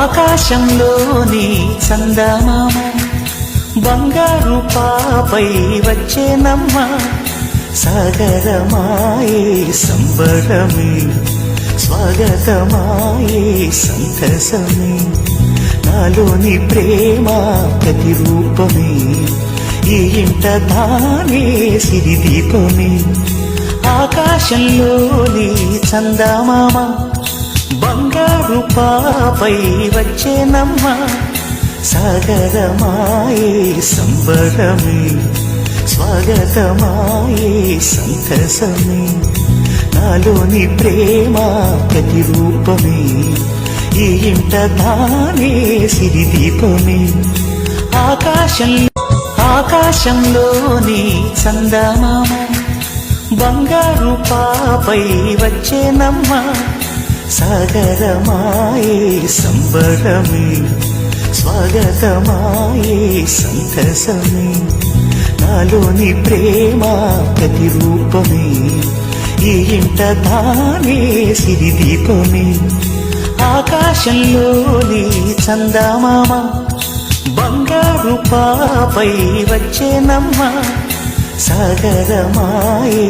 ఆకాశంలోని చందమామ బంగారు పాపై వచ్చేనమ్మ సాగరమాయే సంబరమే స్వాగతమాయే సంతసమే నాలోని ప్రేమ ప్రతిరూపమే ఈ ఇంట తానే సిరిదీపమే ఆకాశంలోని చందమామ బంగారు పాపై వచ్చేనమ్మ సాగరమాయే సంబరమే స్వాగతమాయే సంతసమే నాలోని ప్రేమ ప్రతిరూపమే ఈ ఇంట తానే సిరిదీపమే ఆకాశంలోని చందమామ బంగారు పాపై వచ్చేనమ్మ సాగరమాయే సంబరమే స్వాగతమాయే సంతసమే నాలోని ప్రేమ ప్రతిరూపమే ఈ ఇంట తానే సిరిదీపమే ఆకాశంలోని చందమామ బంగారు పాపై వచ్చేనమ్మ సాగరమాయే